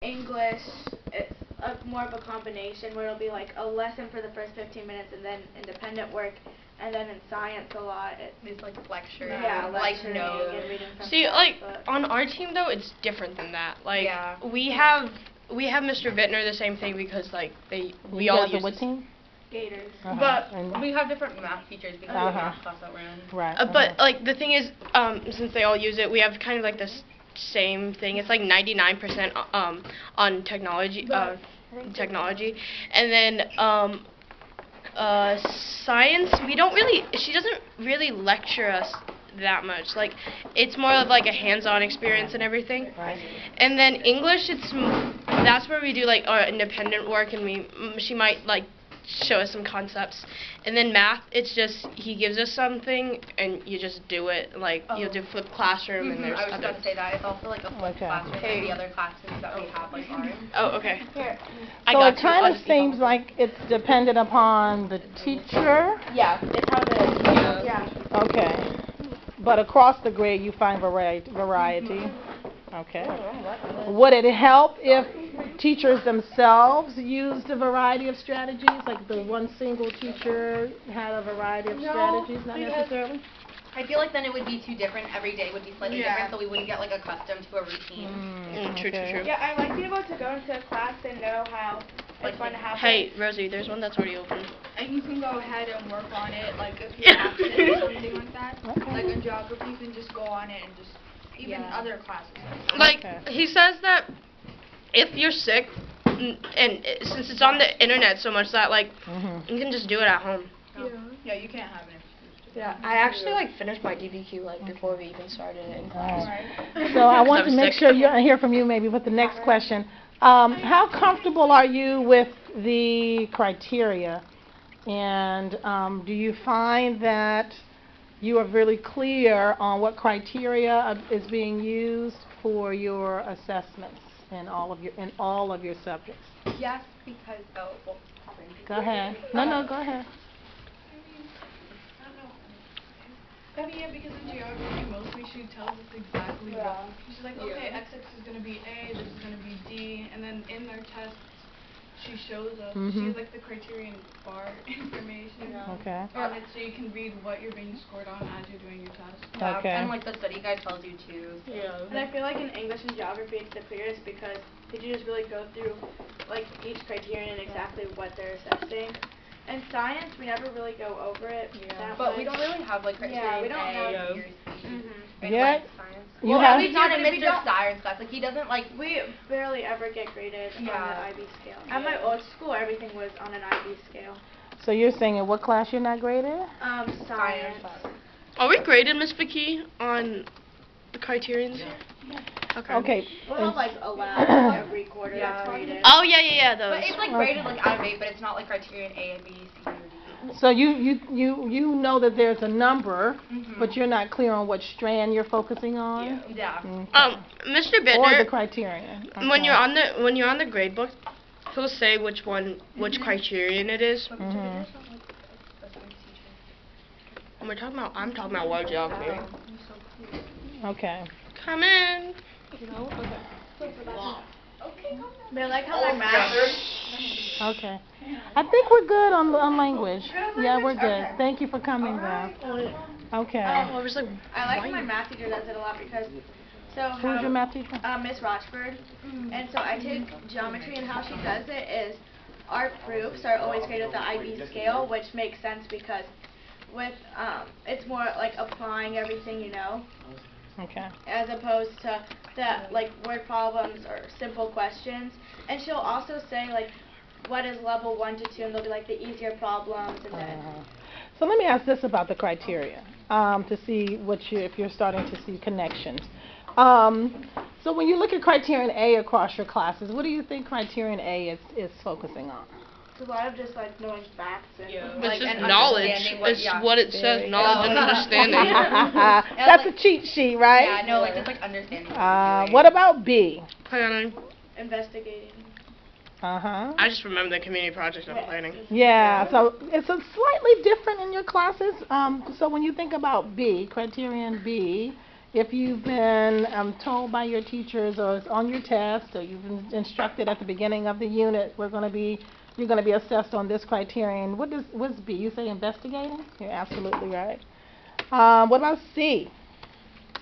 English, it's more of a combination where it'll be like a lesson for the first 15 minutes and then independent work. And then in science a lot, it's like lecture. Yeah, like notes. And reading from See, like, textbooks. on our team, though, it's different than that. Like, Yeah. we have Mr. Bittner, the same thing, because, like, we all use what team? Gators. But we have different math teachers because of the math class that we're in. Right. But, like, the thing is, since they all use it, we have kind of, like, this same thing. It's, like, 99% on technology, and then, science, she doesn't really lecture us that much. Like, it's more of like a hands-on experience and everything. Right. And then English, that's where we do like our independent work, and she might like show us some concepts. And then math, it's just he gives us something and you just do it. Like you'll do flipped classroom and there's I was about to say that it's also like a flipped classroom and the other classes that we have like are. Oh, okay. Here. So it kind of seems like it's dependent upon the teacher. Yeah, it's how the yeah. Okay. But across the grade you find variety. Okay. Would it help if teachers themselves used a variety of strategies, like the one single teacher had a variety of strategies, not necessarily? I feel like then it would be too different. Every day would be slightly different, so we wouldn't get like accustomed to a routine. True. Yeah, I like being able to go into a class and know how it's going to happen. Hey, Rosie, there's one that's already open. And you can go ahead and work on it, like if you have to or something like that. Okay. Like in geography, you can just go on it and just, even other classes. Like, he says that if you're sick, and since it's on the internet so much that, like, you can just do it at home. Yeah, you can't have an excuse. Yeah, I actually, like, finished my DBQ, like, before we even started it in class. So I want to make sure I hear from you maybe with the next question. How comfortable are you with the criteria? And do you find that you are really clear on what criteria is being used for your assessments in all of your subjects? Yes, because Go ahead. No, go ahead. I mean, yeah, because in geography, mostly she tells us exactly what. She's like, okay, XX is going to be A, this is going to be D, and then in their tests, she shows us, she has like the criterion bar information Okay. on it, so you can read what you're being scored on as you're doing your test. Okay. And like the study guide tells you too. Yeah. And I feel like in English and geography it's the clearest because teachers really go through like each criterion and exactly what they're assessing. In science, we never really go over it that But much. we don't really have like criterion we don't A, have- B, or C. Yeah. Like science. You Well, have- at least not in Yeah, but we Mr. don't- Science class. Like he doesn't like. We barely ever get graded on the IB scale. At my old school, everything was on an IB scale. So you're saying in what class you're not graded? Science. Are we graded, Miss Vicky, on the criterions? Yeah. Okay. We'll have like a lab every quarter that's graded. Oh, yeah, those. But it's like graded like out of 8, but it's not like criterion A and B, C, or D. So you know that there's a number, but you're not clear on what strand you're focusing on. Yeah. Mr. Or the Bittner, criterion. when you're on the grade book, he'll say which criterion it is. Mhm. And I'm talking about world geography. Okay. Come in. They like how my math. Okay. I think we're good on language. Yeah, we're good. Thank you for coming, though. Okay. I was like, I like how my math teacher does it a lot because. So Who's your math teacher? Miss Rochford. And so I take geometry, and how she does it is our proofs are always graded with the IB scale, which makes sense because with it's more like applying everything you know. Okay. As opposed to the like word problems or simple questions. And she'll also say like what is level 1 to 2, and they'll be like the easier problems and then. So let me ask this about the criteria to see if you're starting to see connections. So when you look at criterion A across your classes, what do you think criterion A is focusing on? It's a lot of just like knowing facts and it's just knowledge. It's what it says, knowledge and understanding. That's a cheat sheet, right? Yeah, no, like just like understanding. What about B? Planning. investigating. I just remember the community project and planning. Yeah, so it's a slightly different in your classes. So when you think about B, criterion B, if you've been told by your teachers or it's on your test or you've been instructed at the beginning of the unit, you're going to be assessed on this criterion. What's B? You say investigating? You're absolutely right. What about C?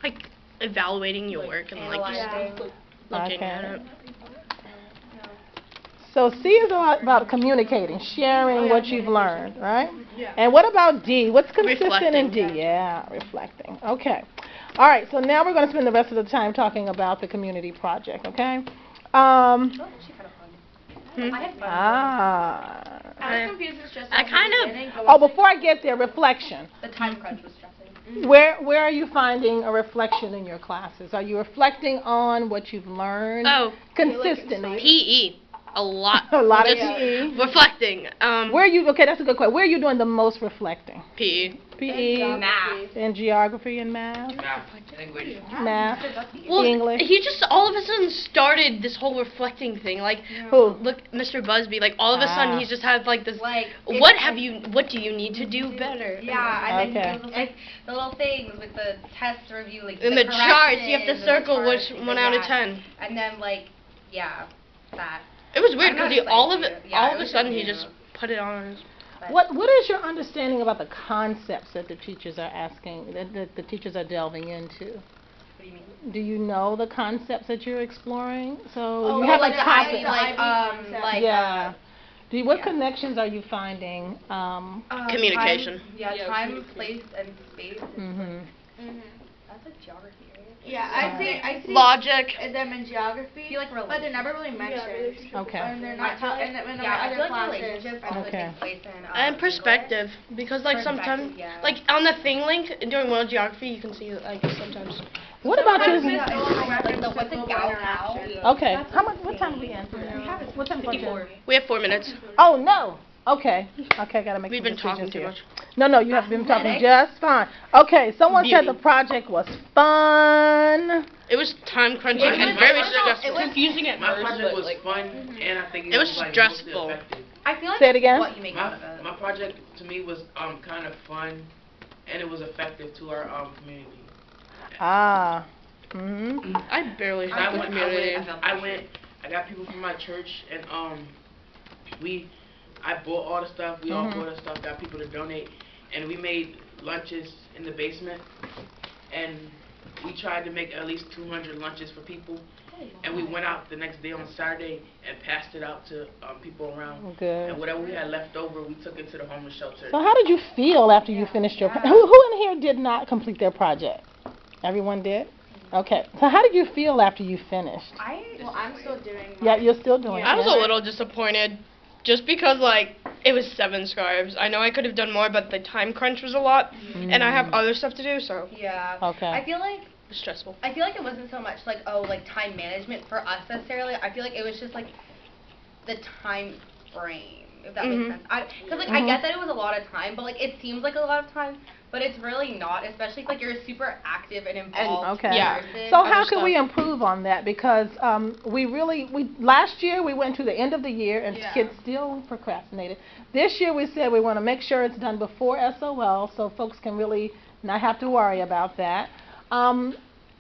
Like evaluating your work and like just looking at it. So C is a lot about communicating, sharing what you've learned, right? Yeah. And what about D? What's consistent in Reflecting. D? Yeah, reflecting. Okay. All right, so now we're going to spend the rest of the time talking about the community project, okay? Oh, she had a fun. Hmm? I had fun. I was confused as just I at the kind of- beginning, but Oh, once before I get there, reflection. The time crunch was stressing. Where are you finding a reflection in your classes? Are you reflecting on what you've learned Oh, consistently? PE. A lot. A lot of Just PE. reflecting. Where are you? Okay, that's a good question. Where are you doing the most reflecting? PE. PE, Math. and geography and math, Math, language. math, Well, English. he just all of a sudden started this whole reflecting thing. Like, Who? look, Mr. Busby. Like, all of a sudden, he just had like this. Like, What do you need to do better? Yeah, and Okay. then it was like the little things with the test review, like In the charts, you have corrections to and the circle charts, which 1 out of yeah. 10. And then like, yeah, that. It was weird I'm not because all of excited it, to- yeah, all it of a was sudden, just he new. just put it on. But What is your understanding about the concepts that the teachers are asking, that the teachers are delving into? What do you mean? Do you know the concepts that you're exploring? So Oh, you have like a the topic. IB concept. like Yeah. What yeah. connections are you finding? Communication. Time, place, and space. Mhm. That's a geography, right? Yeah, I see Logic. them in geography, feel like but they're never really mentioned. Okay. And they're not taught in the Yeah, I other feel like classes. relationships also Okay. takes place in And perspective, because like sometimes, Perspective, yeah. like on the thing link during world geography, you can see like sometimes. What about your? Like the what's a gal cow? Okay. What time are we in? What time is it? We have 4 minutes. Oh no. Okay. Okay, I gotta make We've some been talking decisions too here. much. No, you have been talking just fine. Okay, someone said the Beauty. project was fun. It was time crunching It and was- very it was- stressful. it was confusing at My first, project but was like fun, and I think It was like, stressful. mostly effective. I feel like Say it again? what you make out of it. My project to me was kind of fun, and it was effective to our community. Ah. Mhm. I barely I had the went, community. I got people from my church, and I bought all the stuff. We all bought the stuff. Got people to donate, and we made lunches in the basement, and we tried to make at least 200 lunches for people. And we went out the next day on Saturday and passed it out to people around. Good. And whatever we had left over, we took it to the homeless shelter. So how did you feel after you finished your? Who in here did not complete their project? Everyone did. Okay. So how did you feel after you finished? Well, I'm still doing Yeah, mine. you're still doing I was it. a little disappointed, just because like it was 7 scarves. I know I could have done more, but the time crunch was a lot, and I have other stuff to do, so Yeah. Okay. I feel like it was stressful. it wasn't so much like time management for us necessarily. I feel like it was just like the time frame, if that makes sense. Because I get that it was a lot of time, but like it seems like a lot of time, but it's really not. Especially if like you're a super active and involved Okay. Yeah. person. So Other how can stuff. we improve on that? Because last year we went to the end of the year and Yeah. kids still procrastinated. This year we said we want to make sure it's done before SOL so folks can really not have to worry about that.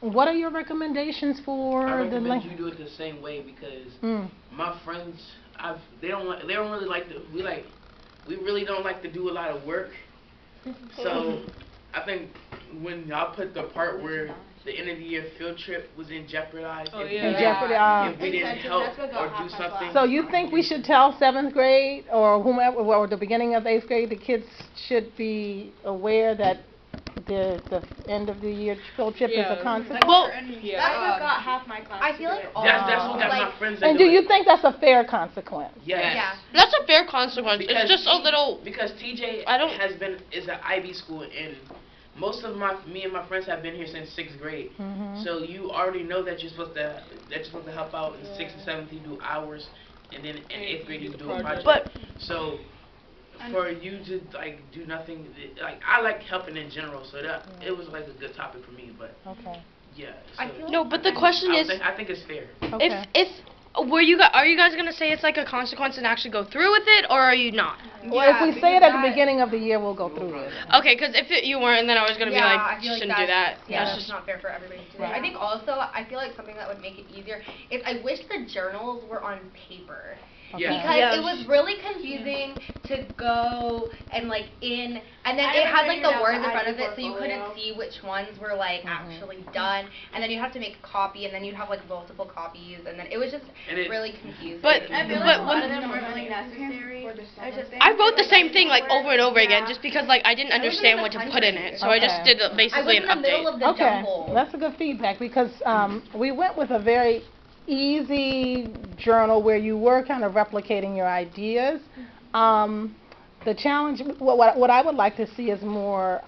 What are your recommendations for I the recommend you do it the same way because my friends, they don't really like to. We really don't like to do a lot of work. So I think when y'all put the part where the end of the year field trip was in jeopardized, in jeopardy? if we didn't Incentives, help that's what got or half do my something. So you think we should tell 7th grade or whomever, or the beginning of 8th grade, the kids should be aware that the end of the year field trip is a consequence? Well, That's what got half my class. I to feel do like it. That's what got my like, friends. And do you think that's a fair consequence? Yes. Yeah. that's a fair consequence. Because It's just a little. Because TJ I don't- is an IB school, and most of me and my friends have been here since 6th grade. So you already know that you're supposed to help out in 6th and 7th. You do hours, and then in 8th grade you do a project. But- So for you to do nothing, I like helping in general. So that it was like a good topic for me. But Okay. yeah. I So feel No, but the question is, I think it's fair. Okay. Are you guys gonna say it's like a consequence and actually go through with it, or are you not? Well, if we say it at the beginning of the year, we'll go through with it. Okay, because you weren't, then I was gonna be like, I feel you shouldn't do that. Yeah, That's that's just not fair for everybody to do. Right. I think also, I feel like something that would make it easier is I wish the journals were on paper. Yeah. Because Yeah. it was really confusing to go and and then I it never had like figured the out words the in front of ID it, so you couldn't portfolio. see which ones were like actually done, and then you'd have to make a copy, and then you'd have like multiple copies, and then it was just really confusing. But- I feel but like a lot when- of them weren't really necessary. I just I wrote the same thing like over and over again, just because like I didn't I was understand in what the to put in it, so I just Okay. did I basically was an in the middle update. of the Okay, jumble. that's a good feedback because we went with a very easy journal where you were kind of replicating your ideas. The challenge, what I would like to see is more.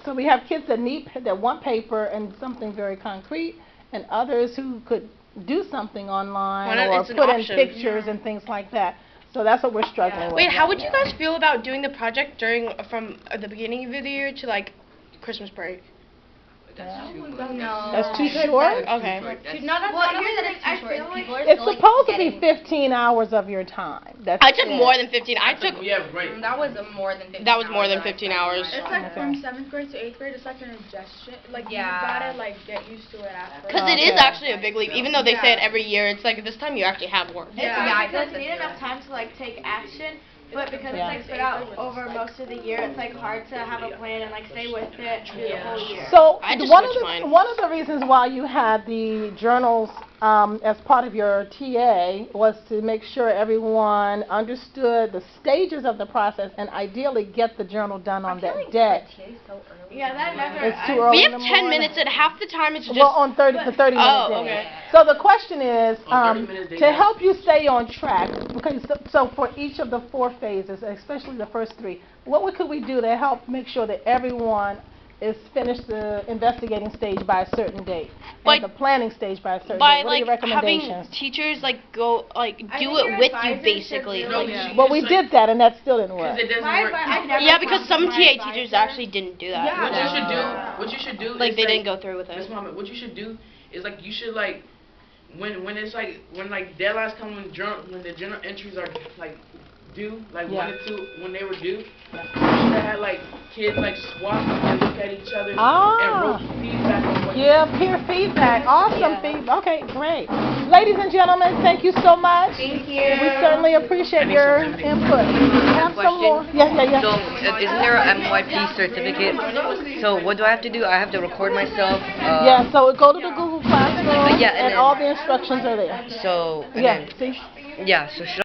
So we have kids that want paper and something very concrete, and others who could do something online Why not- or it's an put in option. pictures and things like that. So that's what we're struggling with. Wait, how right would you now. guys feel about doing the project from the beginning of the year to like Christmas break? That's too much. No. That's too short? Okay. No, that's Well, not here's that the it's thing, too I short. feel like People are It's still, supposed to getting- be 15 hours of your time. That's I took it. more than 15. I took. Yeah, right. That was more than 15 That was more hours than that I 15 spent on hours. my It's phone. like from 7th grade to 8th grade, it's like an ingestion. Like Yeah. you gotta like get used to it at first. Because it is Okay. actually a big leap, even though they say it Yeah. every year. It's like this time you actually have work. It's Yeah, hard I feel because like you need that's enough good. time to like take action, but because Yeah. it's like spread out over most of the year, it's like hard to have a plan and like stay with it through the whole year. So I just one of switched the mine. one of the reasons why you had the journals as part of your TA was to make sure everyone understood the stages of the process and ideally get the journal done on I feel that like day. the TA is so early. Yeah, that never. It's too I- early We in have the 10 morning. minutes, and half the time it's just. Well, on 30 minute Oh, days. okay. So the question is, On 30-minute days. to help you stay on track, okay, so for each of the 4 phases, especially the first 3, could we do to help make sure that everyone is finished the investigating stage by a certain date, By- and the planning stage by a certain By date? What are like your having recommendations? teachers like go like I do think it your with you advisors should basically. really Like, Yeah. Well, we did that, and that still didn't work. Because it doesn't My work. advi- I've never yeah, because talked some to my TA teachers advisor. actually didn't do that. What you should do, Yeah. what you should do Like is they didn't go through with Miss it. Mama, what you should do is like you should like when it's like when like deadlines come when the journal entries are like due, like Yeah. 1 and 2 when they were due, you should have had like kids like swap and look at each other Ah. and wrote feedback on what Yeah, peer feedback, awesome feedback. Okay, great. Ladies and gentlemen, thank you so much. Thank you. We certainly appreciate need your some input. Have some more. Yeah. So, isn't there a MYP certificate? So, what do I have to do? I have to record myself. Yeah, so go to the Google Classroom, Yeah, and and then- all the instructions are there. So, and Yeah, then, see? yeah. So should